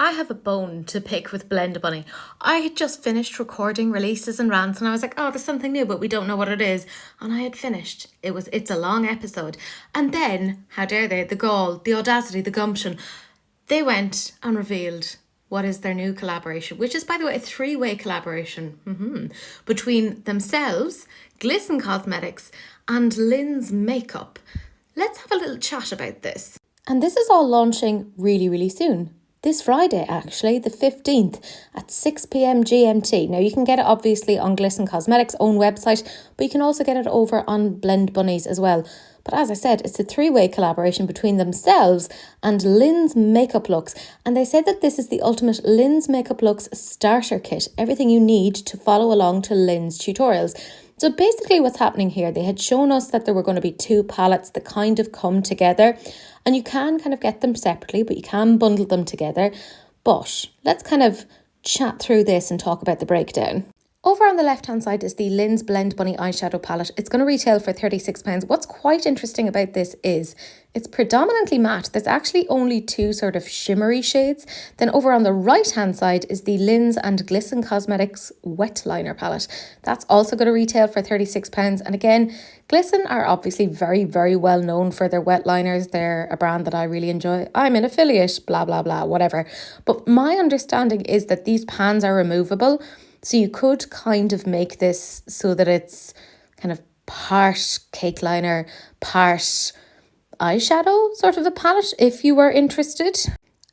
I have a bone to pick with Blend Bunny. I had just finished recording releases and rants and I was like, oh, there's something new, but we don't know what it is. And I had finished. It's a long episode. And then, how dare they, the gall, the audacity, the gumption, they went and revealed what is their new collaboration, which is, by the way, a 3-way collaboration between themselves, Glisten Cosmetics, and Lynn's Makeup. Let's have a little chat about this. And this is all launching really, really soon. This Friday, actually, the 15th at 6 p.m. GMT. Now, you can get it obviously on Glisten Cosmetics' own website, but you can also get it over on Blend Bunny's as well. But as I said, it's a 3-way collaboration between themselves and Linsmakeuplooks. And they said that this is the ultimate Linsmakeuplooks starter kit. Everything you need to follow along to Lynn's tutorials. So basically what's happening here, they had shown us that there were going to be 2 palettes that kind of come together. And you can kind of get them separately, but you can bundle them together. But let's kind of chat through this and talk about the breakdown. Over on the left-hand side is the Lynn's Blend Bunny eyeshadow palette. It's going to retail for £36. What's quite interesting about this is it's predominantly matte. There's actually only 2 sort of shimmery shades. Then over on the right-hand side is the Lynn's and Glisten Cosmetics wet liner palette. That's also going to retail for £36. And again, Glisten are obviously very, very well known for their wet liners. They're a brand that I really enjoy. I'm an affiliate, blah, blah, blah, whatever. But my understanding is that these pans are removable. So you could kind of make this so that it's kind of part cake liner, part eyeshadow sort of a palette if you were interested.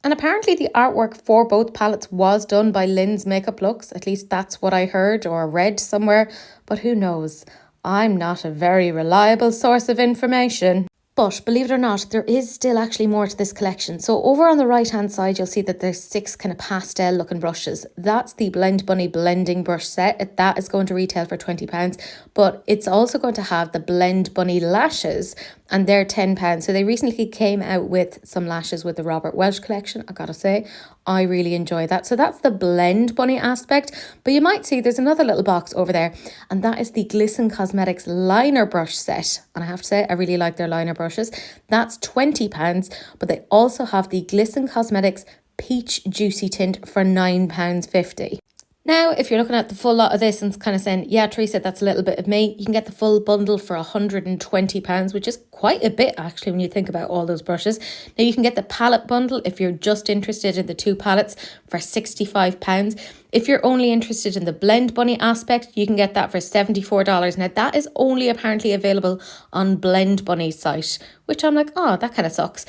And apparently the artwork for both palettes was done by Linsmakeuplooks. At least that's what I heard or read somewhere. But who knows? I'm not a very reliable source of information. But believe it or not, there is still actually more to this collection. So over on the right hand side, you'll see that there's 6 kind of pastel looking brushes. That's the Blend Bunny blending brush set. That is going to retail for £20. But it's also going to have the Blend Bunny lashes and they're £10. So they recently came out with some lashes with the Robert Welch collection. I gotta say, I really enjoy that. So that's the Blend Bunny aspect. But you might see there's another little box over there. And that is the Glisten Cosmetics liner brush set. And I have to say, I really like their liner brushes. That's £20. But they also have the Glisten Cosmetics Peach Juicy Tint for £9.50. Now, if you're looking at the full lot of this and kind of saying, yeah, Teresa, that's a little bit of me, you can get the full bundle for £120, which is quite a bit actually when you think about all those brushes. Now, you can get the palette bundle if you're just interested in the 2 palettes for £65. If you're only interested in the Blend Bunny aspect, you can get that for $74. Now, that is only apparently available on Blend Bunny's site, which I'm like, oh, that kind of sucks.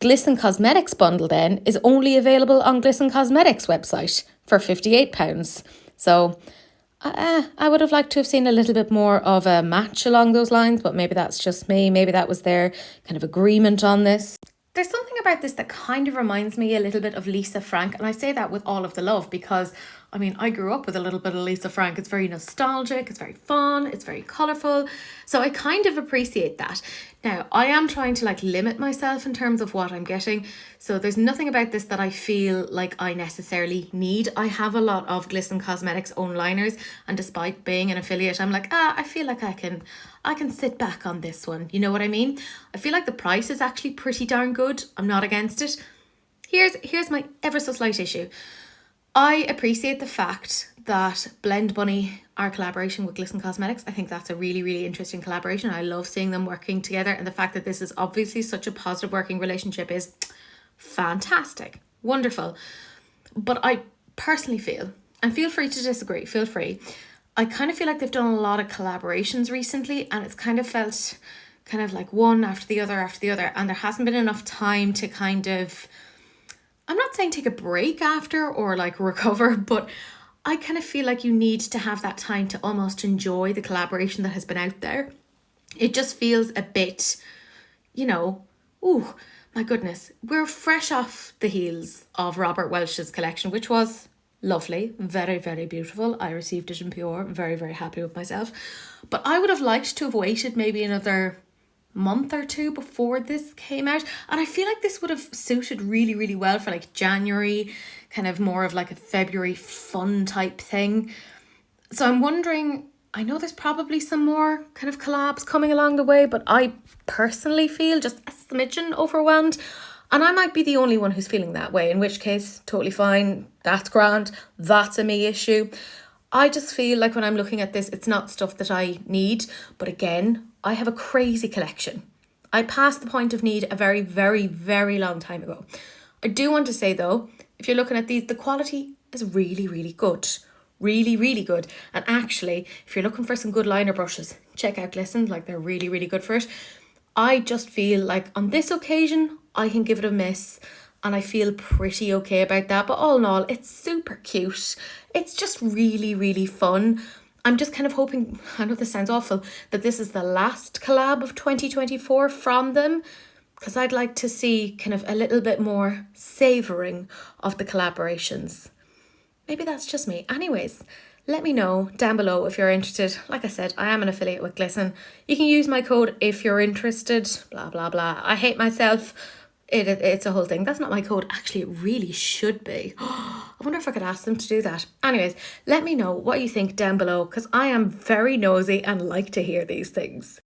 Glisten Cosmetics bundle then is only available on Glisten Cosmetics website for £58. So I would have liked to have seen a little bit more of a match along those lines, but maybe that's just me. Maybe that was their kind of agreement on this. There's something about this that kind of reminds me a little bit of Lisa Frank, and I say that with all of the love because, I mean, I grew up with a little bit of Lisa Frank. It's very nostalgic, it's very fun, it's very colourful, so I kind of appreciate that. Now, I am trying to limit myself in terms of what I'm getting, so there's nothing about this that I feel like I necessarily need. I have a lot of Glisten Cosmetics own liners, and despite being an affiliate, I'm like, I feel like I can sit back on this one. You know what I mean? I feel like the price is actually pretty darn good. I'm not against it. Here's my ever so slight issue. I appreciate the fact that Blend Bunny are collaboration with Glisten Cosmetics. I think that's a really, really interesting collaboration. I love seeing them working together, and the fact that this is obviously such a positive working relationship is fantastic, wonderful. But I personally feel, and feel free to disagree, feel free, I kind of feel like they've done a lot of collaborations recently, and it's kind of felt kind of like one after the other, and there hasn't been enough time to kind of, I'm not saying take a break after or recover, but I kind of feel like you need to have that time to almost enjoy the collaboration that has been out there. It just feels a bit, ooh, my goodness. We're fresh off the heels of Robert Welch's collection, which was lovely, very, very beautiful. I received it in PR, very, very happy with myself. But I would have liked to have waited maybe another month or 2 before this came out, and I feel like this would have suited really, really well for January, kind of more of a February fun type thing. So I'm wondering, I know there's probably some more kind of collabs coming along the way, but I personally feel just a smidgen overwhelmed. And I might be the only one who's feeling that way, in which case, totally fine, that's grand, that's a me issue. I just feel like when I'm looking at this, it's not stuff that I need. But again, I have a crazy collection. I passed the point of need a very, very, very long time ago. I do want to say though, if you're looking at these, the quality is really, really good. Really, really good. And actually, if you're looking for some good liner brushes, check out Glisten, like they're really, really good for it. I just feel like on this occasion, I can give it a miss. And I feel pretty okay about that. But all in all, it's super cute. It's just really, really fun. I'm just kind of hoping, I know this sounds awful, that this is the last collab of 2024 from them, because I'd like to see kind of a little bit more savouring of the collaborations. Maybe that's just me. Anyways, let me know down below if you're interested. Like I said, I am an affiliate with Glisten. You can use my code if you're interested, blah, blah, blah. I hate myself. It's a whole thing. That's not my code. Actually, it really should be. I wonder if I could ask them to do that. Anyways, let me know what you think down below, because I am very nosy and like to hear these things.